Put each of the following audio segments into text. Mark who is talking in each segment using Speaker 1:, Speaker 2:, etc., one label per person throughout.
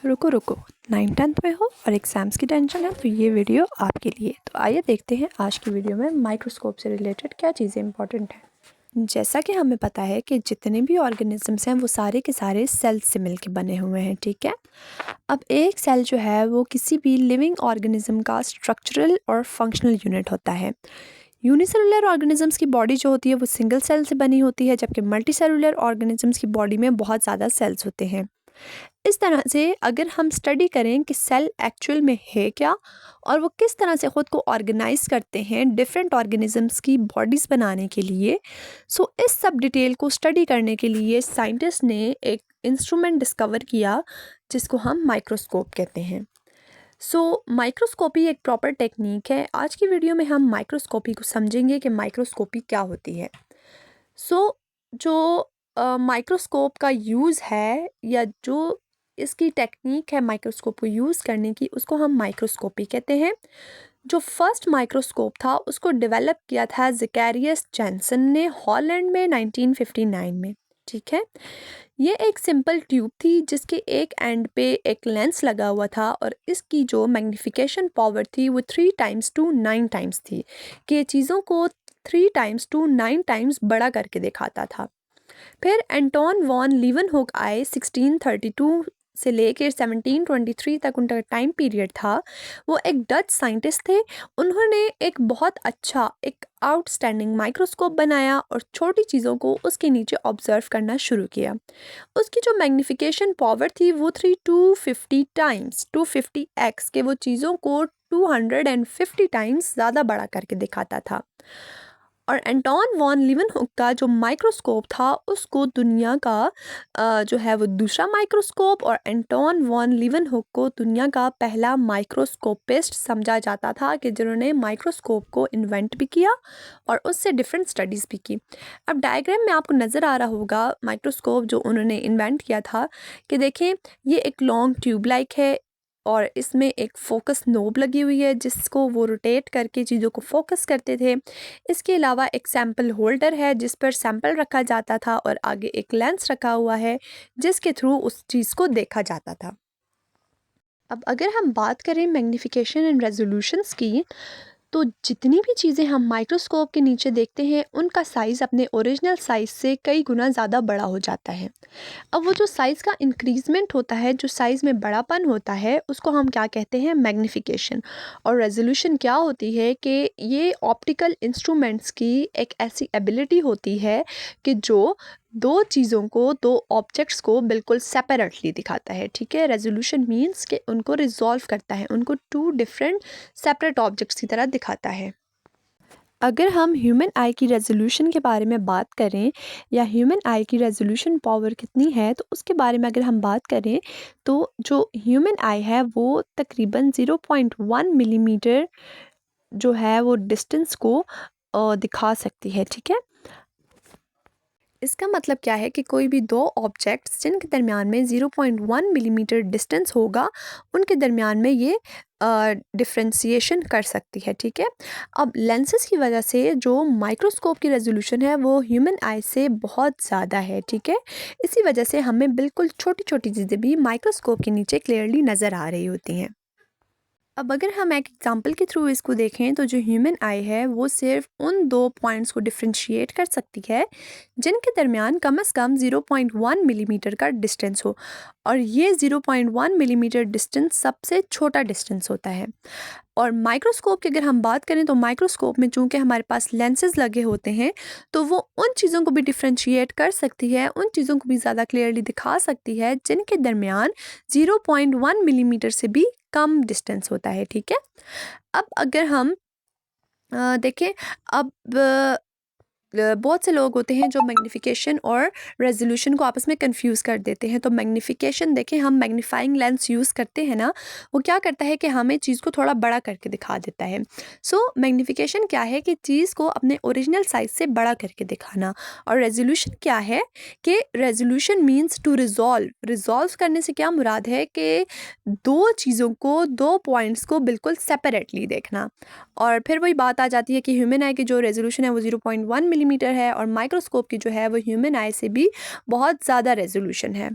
Speaker 1: रुको रुको, 9th-10th में हो और एग्ज़ाम्स की टेंशन है तो ये वीडियो आपके लिए। तो आइए देखते हैं आज की वीडियो में माइक्रोस्कोप से रिलेटेड क्या चीज़ें इंपॉर्टेंट हैं। जैसा कि हमें पता है कि जितने भी ऑर्गेनिजम्स हैं वो सारे के सारे सेल्स से मिलके बने हुए हैं, ठीक है। अब एक सेल जो है वो किसी भी लिविंग ऑर्गेनिज्म का स्ट्रक्चरल और फंक्शनल यूनिट होता है। यूनिसेलुलर ऑर्गेनिजम्स की बॉडी जो होती है वो सिंगल सेल से बनी होती है, जबकि मल्टी सेलुलर ऑर्गेनिजम्स की बॉडी में बहुत ज़्यादा सेल्स होते हैं। इस तरह से अगर हम स्टडी करें कि सेल एक्चुअल में है क्या और वो किस तरह से ख़ुद को ऑर्गेनाइज करते हैं डिफरेंट ऑर्गेनिजम्स की बॉडीज़ बनाने के लिए, सो इस सब डिटेल को स्टडी करने के लिए साइंटिस्ट ने एक इंस्ट्रूमेंट डिस्कवर किया जिसको हम माइक्रोस्कोप कहते हैं। माइक्रोस्कोपी एक प्रॉपर टेक्निक है। आज की वीडियो में हम माइक्रोस्कोपी को समझेंगे कि माइक्रोस्कोपी क्या होती है। जो माइक्रोस्कोप का यूज़ है या जो इसकी टेक्निक है माइक्रोस्कोप को यूज़ करने की, उसको हम माइक्रोस्कोपी कहते हैं। जो फर्स्ट माइक्रोस्कोप था उसको डेवलप किया था ज़ेकेरियस जैनसन ने हॉलैंड में 1959 में, ठीक है। ये एक सिंपल ट्यूब थी जिसके एक एंड पे एक लेंस लगा हुआ था और इसकी जो मैग्नीफिकेशन पावर थी वो 3 टाइम्स टू 9 टाइम्स थी, कि चीज़ों को 3 टाइम्स टू 9 टाइम्स बड़ा करके दिखाता था। फिर एंटोन वॉन लीवनहुक आए 1632 से लेकर 1723 तक उनका टाइम पीरियड था। वो एक डच साइंटिस्ट थे। उन्होंने एक बहुत अच्छा एक आउटस्टैंडिंग माइक्रोस्कोप बनाया और छोटी चीज़ों को उसके नीचे ऑब्जर्व करना शुरू किया। उसकी जो मैग्नीफिकेशन पावर थी वो 250 टाइम्स 250x के वो चीज़ों को 250 टाइम्स ज़्यादा बड़ा करके दिखाता था। और एंटोन वॉन लीवनहुक का जो माइक्रोस्कोप था उसको दुनिया का जो है वो दूसरा माइक्रोस्कोप और एंटोन वॉन लीवनहुक को दुनिया का पहला माइक्रोस्कोपिस्ट समझा जाता था, कि जिन्होंने माइक्रोस्कोप को इन्वेंट भी किया और उससे डिफरेंट स्टडीज़ भी की। अब डायग्राम में आपको नज़र आ रहा होगा माइक्रोस्कोप जो उन्होंने इन्वेंट किया था, कि देखें ये एक लॉन्ग ट्यूब लाइक है और इसमें एक फोकस नोब लगी हुई है जिसको वो रोटेट करके चीज़ों को फोकस करते थे। इसके अलावा एक सैंपल होल्डर है जिस पर सैंपल रखा जाता था और आगे एक लेंस रखा हुआ है जिसके थ्रू उस चीज़ को देखा जाता था। अब अगर हम बात करें मैग्नीफिकेशन एंड रेजोल्यूशंस की, तो जितनी भी चीज़ें हम माइक्रोस्कोप के नीचे देखते हैं उनका साइज़ अपने ओरिजिनल साइज़ से कई गुना ज़्यादा बड़ा हो जाता है। अब वो जो साइज़ का इंक्रीज़मेंट होता है, जो साइज़ में बड़ापन होता है, उसको हम क्या कहते हैं, मैग्नीफिकेशन। और रेजोल्यूशन क्या होती है कि ये ऑप्टिकल इंस्ट्रूमेंट्स की एक ऐसी एबिलिटी होती है कि जो दो चीज़ों को, दो ऑब्जेक्ट्स को बिल्कुल सेपरेटली दिखाता है, ठीक है। रेजोल्यूशन मीन्स कि उनको रिजॉल्व करता है, उनको टू डिफरेंट सेपरेट ऑब्जेक्ट्स की तरह दिखाता है। अगर हम ह्यूमन आई की रेजोल्यूशन के बारे में बात करें या ह्यूमन आई की रेजोल्यूशन पावर कितनी है, तो उसके बारे में अगर हम बात करें तो जो ह्यूमन आई है वो तकरीबन 0.1 मिलीमीटर जो है वो डिस्टेंस को दिखा सकती है, ठीक है। इसका मतलब क्या है कि कोई भी दो ऑब्जेक्ट्स जिनके दरमियान में 0.1 मिलीमीटर डिस्टेंस होगा, उनके दरमियान में ये डिफ्रेंशिएशन कर सकती है, ठीक है। अब लेंसेज की वजह से जो माइक्रोस्कोप की रेजोल्यूशन है वो ह्यूमन आई से बहुत ज़्यादा है, ठीक है। इसी वजह से हमें बिल्कुल छोटी छोटी चीज़ें भी माइक्रोस्कोप के नीचे क्लियरली नज़र आ रही होती हैं। अब अगर हम एक एग्जांपल के थ्रू इसको देखें तो जो ह्यूमन आई है वो सिर्फ उन दो पॉइंट्स को डिफ्रेंशिएट कर सकती है जिनके दरमियान कम से कम 0.1 मिलीमीटर का डिस्टेंस हो, और ये 0.1 मिलीमीटर डिस्टेंस सबसे छोटा डिस्टेंस होता है। और माइक्रोस्कोप की अगर हम बात करें तो माइक्रोस्कोप में चूंकि हमारे पास लेंसेज लगे होते हैं तो वो उन चीज़ों को भी डिफ्रेंशिएट कर सकती है, उन चीज़ों को भी ज़्यादा क्लियरली दिखा सकती है जिनके दरमियान 0.1 मिलीमीटर से भी कम डिस्टेंस होता है, ठीक है। अब अगर हम देखें, अब बहुत से लोग होते हैं जो मैग्नीफिकेशन और रेजोल्यूशन को आपस में कंफ्यूज कर देते हैं। तो मैग्नीफिकेशन देखें, हम मैग्नीफाइंग लेंस यूज़ करते हैं ना, वो क्या करता है कि हमें चीज़ को थोड़ा बड़ा करके दिखा देता है। मैग्नीफिकेशन क्या है कि चीज़ को अपने ओरिजिनल साइज से बड़ा करके दिखाना। और रेजोल्यूशन क्या है कि रेजोल्यूशन मीन्स टू रिजॉल्व करने से क्या मुराद है कि दो चीज़ों को, दो पॉइंट्स को बिल्कुल सेपरेटली देखना। और फिर वही बात आ जाती है कि ह्यूमन आई की जो रेजोल्यूशन है वो 0.1 मिलीमीटर है और माइक्रोस्कोप की जो है वो ह्यूमन आई से भी बहुत ज़्यादा रेजोल्यूशन है।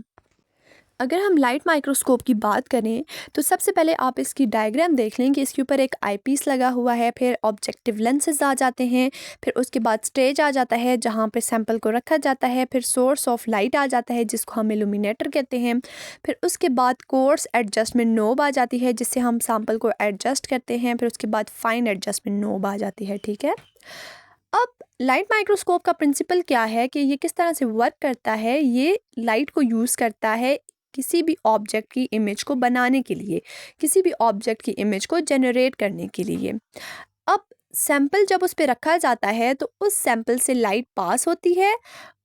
Speaker 1: अगर हम लाइट माइक्रोस्कोप की बात करें तो सबसे पहले आप इसकी डायग्राम देख लें कि इसके ऊपर एक आईपीस लगा हुआ है, फिर ऑब्जेक्टिव लेंसेज आ जाते हैं, फिर उसके बाद स्टेज आ जाता है जहाँ पे सैंपल को रखा जाता है, फिर सोर्स ऑफ लाइट आ जाता है जिसको हम इल्यूमिनेटर कहते हैं, फिर उसके बाद कोर्स एडजस्टमेंट नोब आ जाती है जिससे हम सैंपल को एडजस्ट करते हैं, फिर उसके बाद फाइन एडजस्टमेंट नोब आ जाती है। ठीक है, अब लाइट माइक्रोस्कोप का प्रिंसिपल क्या है कि ये किस तरह से वर्क करता है, ये लाइट को यूज़ करता है किसी भी ऑब्जेक्ट की इमेज को बनाने के लिए, किसी भी ऑब्जेक्ट की इमेज को जनरेट करने के लिए। अब सैंपल जब उस पे रखा जाता है तो उस सैंपल से लाइट पास होती है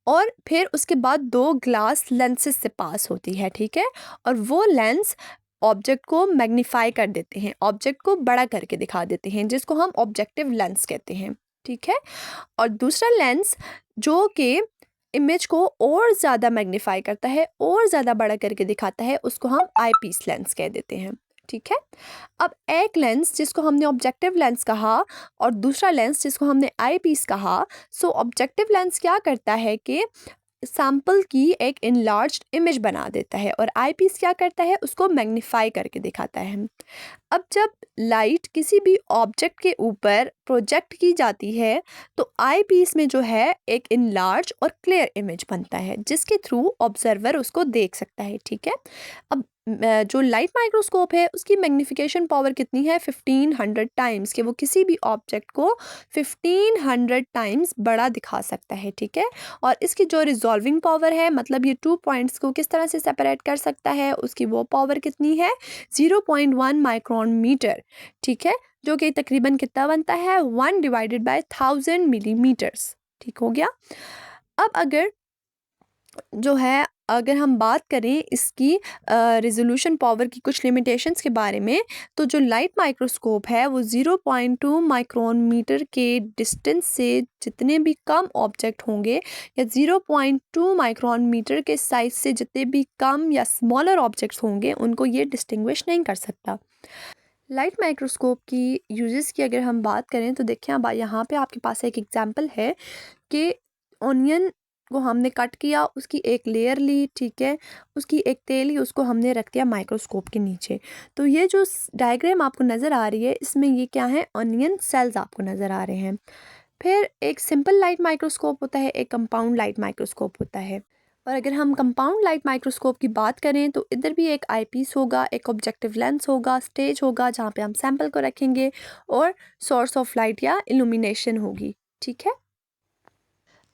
Speaker 1: और फिर उसके बाद दो ग्लास लेंसेज से पास होती है। ठीक है, और वो लेंस ऑब्जेक्ट को मैग्नीफाई कर देते हैं, ऑब्जेक्ट को बड़ा करके दिखा देते हैं जिसको हम ऑब्जेक्टिव लेंस कहते हैं। ठीक है, और दूसरा लेंस जो कि इमेज को और ज़्यादा मैग्नीफाई करता है और ज़्यादा बड़ा करके दिखाता है उसको हम आई पीस लेंस कह देते हैं। ठीक है, अब एक लेंस जिसको हमने ऑब्जेक्टिव लेंस कहा और दूसरा लेंस जिसको हमने आई पीस कहा, सो ऑब्जेक्टिव लेंस क्या करता है कि सैंपल की एक इनलार्ज्ड इमेज बना देता है और आई पीस क्या करता है, उसको मैग्नीफाई करके दिखाता है। अब जब लाइट किसी भी ऑब्जेक्ट के ऊपर प्रोजेक्ट की जाती है तो आई पीस में जो है एक इनलार्ज और क्लियर इमेज बनता है जिसके थ्रू ऑब्जर्वर उसको देख सकता है। ठीक है, अब जो लाइट माइक्रोस्कोप है उसकी मैग्नीफिकेशन पावर कितनी है, 1500 टाइम्स, कि वो किसी भी ऑब्जेक्ट को 1500 टाइम्स बड़ा दिखा सकता है। ठीक है, और इसकी जो रिजॉल्विंग पावर है, मतलब ये 2 पॉइंट्स को किस तरह से सेपरेट कर सकता है, उसकी वो पावर कितनी है, 0.1 माइक्रोन मीटर। ठीक है, जो कि तकरीबन कितना बनता है, 1/1000 मिलीमीटर्स। ठीक हो गया। अब अगर हम बात करें इसकी रिजोल्यूशन पावर की कुछ लिमिटेशंस के बारे में, तो जो लाइट माइक्रोस्कोप है वो 0.2 माइक्रोन मीटर के डिस्टेंस से जितने भी कम ऑब्जेक्ट होंगे या 0.2 माइक्रोन मीटर के साइज से जितने भी कम या स्मॉलर ऑब्जेक्ट्स होंगे उनको ये डिस्टिंग्विश नहीं कर सकता। लाइट माइक्रोस्कोप की यूजेस की अगर हम बात करें तो देखिए, अब यहाँ पे आपके पास एक एग्जांपल है कि ऑनियन को हमने कट किया, उसकी एक लेयर ली। ठीक है, उसकी एक तेल ली, उसको हमने रख दिया माइक्रोस्कोप के नीचे। तो ये जो डायग्राम आपको नज़र आ रही है इसमें ये क्या है, ऑनियन सेल्स आपको नज़र आ रहे हैं। फिर एक सिंपल लाइट माइक्रोस्कोप होता है, एक कंपाउंड लाइट माइक्रोस्कोप होता है। और अगर हम कंपाउंड लाइट माइक्रोस्कोप की बात करें तो इधर भी एक आईपीस होगा, एक ऑब्जेक्टिव लेंस होगा, स्टेज होगा जहाँ पे हम सैंपल को रखेंगे और सोर्स ऑफ लाइट या इल्यूमिनेशन होगी। ठीक है,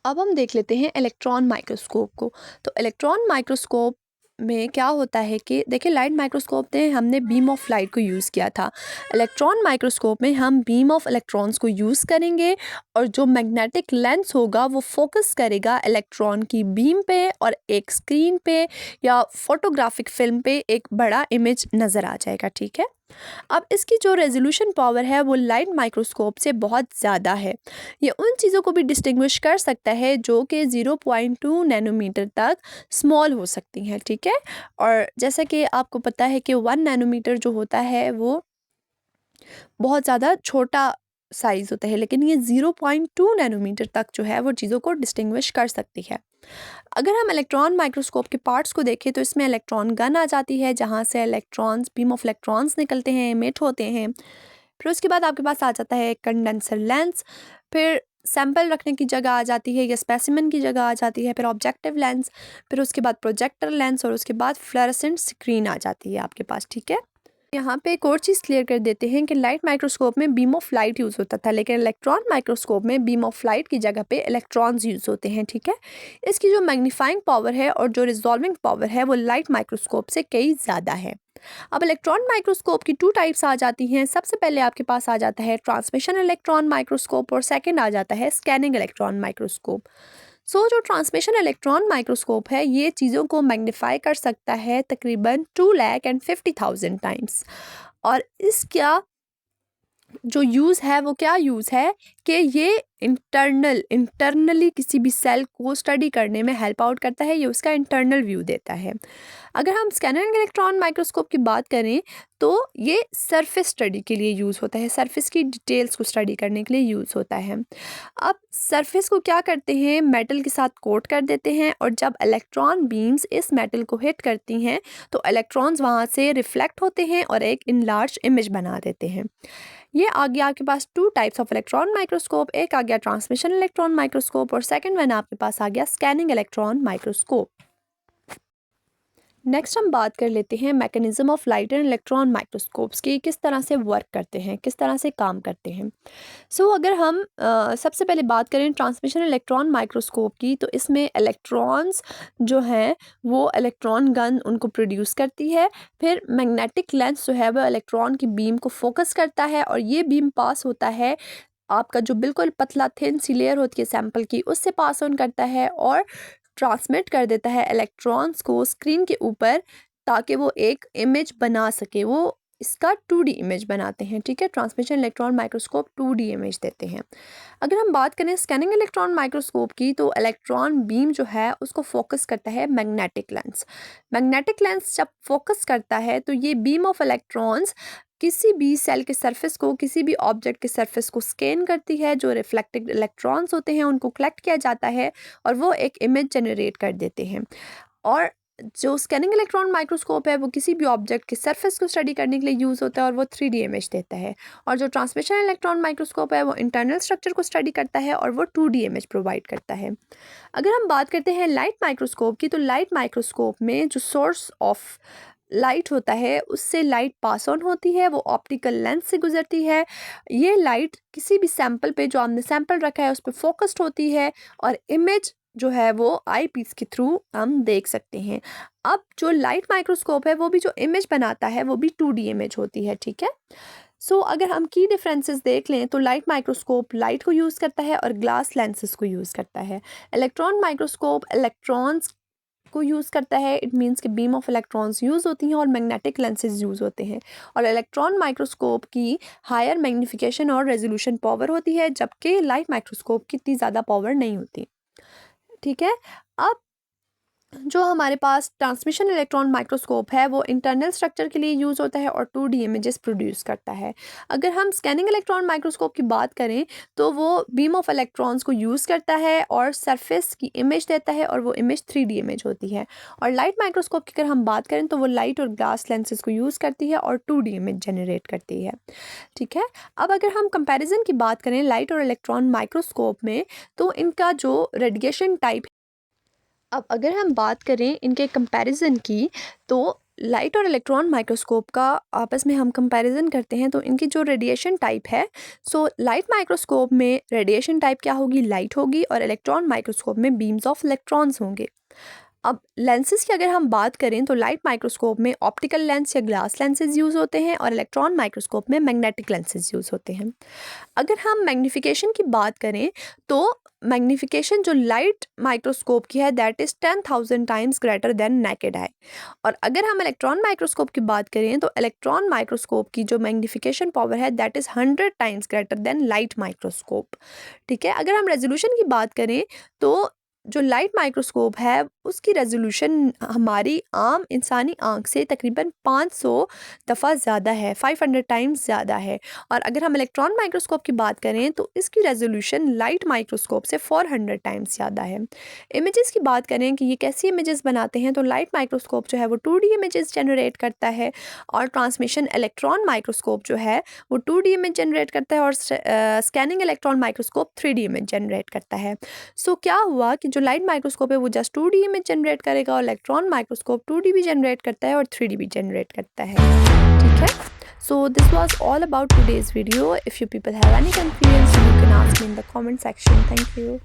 Speaker 1: अब हम देख लेते हैं इलेक्ट्रॉन माइक्रोस्कोप को। तो इलेक्ट्रॉन माइक्रोस्कोप में क्या होता है कि देखिए, लाइट माइक्रोस्कोप में हमने बीम ऑफ लाइट को यूज़ किया था, इलेक्ट्रॉन माइक्रोस्कोप में हम बीम ऑफ इलेक्ट्रॉन्स को यूज़ करेंगे और जो मैग्नेटिक लेंस होगा वो फोकस करेगा इलेक्ट्रॉन की बीम पे और एक स्क्रीन पे या फोटोग्राफिक फिल्म पे एक बड़ा इमेज नज़र आ जाएगा। ठीक है, अब इसकी जो रेजोल्यूशन पावर है वो लाइट माइक्रोस्कोप से बहुत ज़्यादा है। ये उन चीज़ों को भी डिस्टिंग्विश कर सकता है जो कि 0.2 नैनोमीटर तक स्मॉल हो सकती हैं। ठीक है, और जैसा कि आपको पता है कि 1 नैनोमीटर जो होता है वो बहुत ज़्यादा छोटा साइज़ होता है, लेकिन ये 0.2 नैनोमीटर तक जो है वो चीज़ों को डिस्टिंग्विश कर सकती है। अगर हम इलेक्ट्रॉन माइक्रोस्कोप के पार्ट्स को देखें तो इसमें इलेक्ट्रॉन गन आ जाती है जहाँ से इलेक्ट्रॉन्स, बीम ऑफ इलेक्ट्रॉन्स निकलते हैं, एमिट होते हैं। फिर उसके बाद आपके पास आ जाता है कंडेंसर लेंस, फिर सैंपल रखने की जगह आ जाती है या स्पेसिमेन की जगह आ जाती है, फिर ऑब्जेक्टिव लेंस, फिर उसके बाद प्रोजेक्टर लेंस और उसके बाद फ्लोरेसेंट स्क्रीन आ जाती है आपके पास। ठीक है, यहाँ पे एक और चीज़ क्लियर कर देते हैं कि लाइट माइक्रोस्कोप में बीम ऑफ लाइट यूज़ होता था, लेकिन इलेक्ट्रॉन माइक्रोस्कोप में बीम ऑफ लाइट की जगह पे इलेक्ट्रॉन्स यूज़ होते हैं। ठीक है, इसकी जो मैग्नीफाइंग पावर है और जो रिजॉल्विंग पावर है वो लाइट माइक्रोस्कोप से कई ज़्यादा है। अब इलेक्ट्रॉन माइक्रोस्कोप की 2 टाइप्स आ जाती हैं। सबसे पहले आपके पास आ जाता है ट्रांसमिशन इलेक्ट्रॉन माइक्रोस्कोप और सेकेंड आ जाता है स्कैनिंग इलेक्ट्रॉन माइक्रोस्कोप। जो ट्रांसमिशन इलेक्ट्रॉन माइक्रोस्कोप है ये चीज़ों को मैग्नीफाई कर सकता है तकरीबन 2,50,000 टाइम्स, और इसका जो यूज़ है वो क्या यूज़ है कि ये इंटरनली किसी भी सेल को स्टडी करने में हेल्प आउट करता है, ये उसका इंटरनल व्यू देता है। अगर हम स्कैनर इलेक्ट्रॉन माइक्रोस्कोप की बात करें तो ये सरफेस स्टडी के लिए यूज़ होता है, सरफेस की डिटेल्स को स्टडी करने के लिए यूज़ होता है। अब सरफेस को क्या करते हैं, मेटल के साथ कोट कर देते हैं, और जब इलेक्ट्रॉन बीम्स इस मेटल को हिट करती हैं तो इलेक्ट्रॉन्स वहाँ से रिफ्लेक्ट होते हैं और एक इनलार्ज इमेज बना देते हैं। ये आ गया आपके पास two types of electron microscope, एक आ गया ट्रांसमिशन इलेक्ट्रॉन माइक्रोस्कोप और सेकंड वन आपके पास आ गया स्कैनिंग इलेक्ट्रॉन माइक्रोस्कोप। नेक्स्ट हम बात कर लेते हैं mechanism of light and electron microscopes की, किस तरह से वर्क करते हैं, किस तरह से काम करते हैं। अगर हम सबसे पहले बात करें ट्रांसमिशन इलेक्ट्रॉन माइक्रोस्कोप की, तो इसमें इलेक्ट्रॉन्स जो हैं वो इलेक्ट्रॉन गन उनको प्रोड्यूस करती है, फिर मैग्नेटिक लेंस जो है वो इलेक्ट्रॉन की बीम को फोकस करता है और ये बीम पास होता है आपका जो बिल्कुल पतला थिन सी लेयर होती है सैंपल की, उससे पास ऑन करता है और ट्रांसमिट कर देता है इलेक्ट्रॉन्स को स्क्रीन के ऊपर, ताकि वो एक इमेज बना सके। वो इसका 2D इमेज बनाते हैं, ठीक है। Transmission electron microscope 2D image देते हैं। अगर हम बात करें स्कैनिंग इलेक्ट्रॉन माइक्रोस्कोप की, तो इलेक्ट्रॉन बीम जो है उसको फोकस करता है मैग्नेटिक लेंस। मैग्नेटिक लेंस जब फोकस करता है तो ये बीम ऑफ इलेक्ट्रॉन्स किसी भी सेल के सरफेस को, किसी भी ऑब्जेक्ट के सरफेस को स्कैन करती है, जो रिफ्लेक्टेड इलेक्ट्रॉन्स होते हैं उनको कलेक्ट किया जाता है और वो एक इमेज जनरेट कर देते हैं। और जो स्कैनिंग इलेक्ट्रॉन माइक्रोस्कोप है वो किसी भी ऑब्जेक्ट के सरफेस को स्टडी करने के लिए यूज़ होता है और वो 3D इमेज देता है। और जो ट्रांसमिशन इलेक्ट्रॉन माइक्रोस्कोप है वो इंटरनल स्ट्रक्चर को स्टडी करता है और वो 2D इमेज प्रोवाइड करता है। अगर हम बात करते हैं लाइट माइक्रोस्कोप की, तो लाइट माइक्रोस्कोप में जो सोर्स ऑफ लाइट होता है उससे लाइट पास ऑन होती है, वो ऑप्टिकल लेंस से गुजरती है। ये लाइट किसी भी सैंपल पे जो हमने सैंपल रखा है उस पर फोकस्ड होती है और इमेज जो है वो आई पीस के थ्रू हम देख सकते हैं। अब जो लाइट माइक्रोस्कोप है वो भी जो इमेज बनाता है वो भी 2D इमेज होती है, ठीक है। अगर हम की डिफरेंसेस देख लें तो लाइट माइक्रोस्कोप लाइट को यूज़ करता है और ग्लास लेंसेज को यूज़ करता है। इलेक्ट्रॉन माइक्रोस्कोप इलेक्ट्रॉन्स को यूज़ करता है, इट मीन्स कि बीम ऑफ इलेक्ट्रॉन्स यूज़ होती हैं और मैग्नेटिक लेंसेज यूज़ होते हैं। और इलेक्ट्रॉन माइक्रोस्कोप की हायर मैग्नीफिकेशन और रेजोल्यूशन पावर होती है, जबकि लाइट माइक्रोस्कोप की इतनी ज़्यादा पावर नहीं होती, ठीक है। अब जो हमारे पास ट्रांसमिशन इलेक्ट्रॉन माइक्रोस्कोप है वो इंटरनल स्ट्रक्चर के लिए यूज़ होता है और 2D इमेजेस प्रोड्यूस करता है। अगर हम स्कैनिंग इलेक्ट्रॉन माइक्रोस्कोप की बात करें तो वो बीम ऑफ इलेक्ट्रॉन्स को यूज़ करता है और सरफेस की इमेज देता है और वो इमेज 3D इमेज होती है। और लाइट माइक्रोस्कोप की अगर हम बात करें तो वो लाइट और ग्लास लेंसेज को यूज़ करती है और 2D इमेज जनरेट करती है, ठीक है। अब अगर हम कंपैरिजन की बात करें लाइट और इलेक्ट्रॉन माइक्रोस्कोप में, तो इनका जो रेडिएशन टाइप, अब अगर हम बात करें इनके कंपैरिजन की, तो लाइट और इलेक्ट्रॉन माइक्रोस्कोप का आपस में हम कंपैरिजन करते हैं तो इनकी जो रेडिएशन टाइप है, लाइट माइक्रोस्कोप में रेडिएशन टाइप क्या होगी, लाइट होगी, और इलेक्ट्रॉन माइक्रोस्कोप में बीम्स ऑफ इलेक्ट्रॉन्स होंगे। अब लेंसेज की अगर हम बात करें तो लाइट माइक्रोस्कोप में ऑप्टिकल लेंस या ग्लास लेंसेज यूज़ होते हैं और इलेक्ट्रॉन माइक्रोस्कोप में मैग्नेटिक लेंसेज यूज़ होते हैं। अगर हम मैग्नीफिकेशन की बात करें तो मैग्नीफिकेशन जो लाइट माइक्रोस्कोप की है that is 10,000 times greater than naked eye. और अगर हम इलेक्ट्रॉन माइक्रोस्कोप की बात करें तो इलेक्ट्रॉन माइक्रोस्कोप की जो मैग्नीफिकेशन पावर है that is 100 times greater than light microscope, ठीक है। अगर हम रेजोल्यूशन की बात करें तो जो लाइट माइक्रोस्कोप है उसकी रेजोल्यूशन हमारी आम इंसानी आंख से तकरीबन 500 दफ़ा ज़्यादा है, 500 टाइम्स ज़्यादा है। और अगर हम इलेक्ट्रॉन माइक्रोस्कोप की बात करें तो इसकी रेजोल्यूशन लाइट माइक्रोस्कोप से 400 टाइम्स ज़्यादा है। इमेजेस की बात करें कि ये कैसी इमेजेस बनाते हैं, तो लाइट माइक्रोस्कोप जो है वो 2D इमेजेस जनरेट करता है और ट्रांसमिशन इलेक्ट्रॉन माइक्रोस्कोप जो है वो 2D इमेज जनरेट करता है और scanning electron microscope 3D image generate करता है। क्या हुआ कि जो लाइट माइक्रोस्कोप है वो जस्ट 2D इमेज जनरेट करेगा और इलेक्ट्रॉन माइक्रोस्कोप 2D भी जनरेट करता है और 3D भी जनरेट करता है, ठीक है। This was all about today's video. If you people have any confusion, you can ask me in the comment section. Thank you.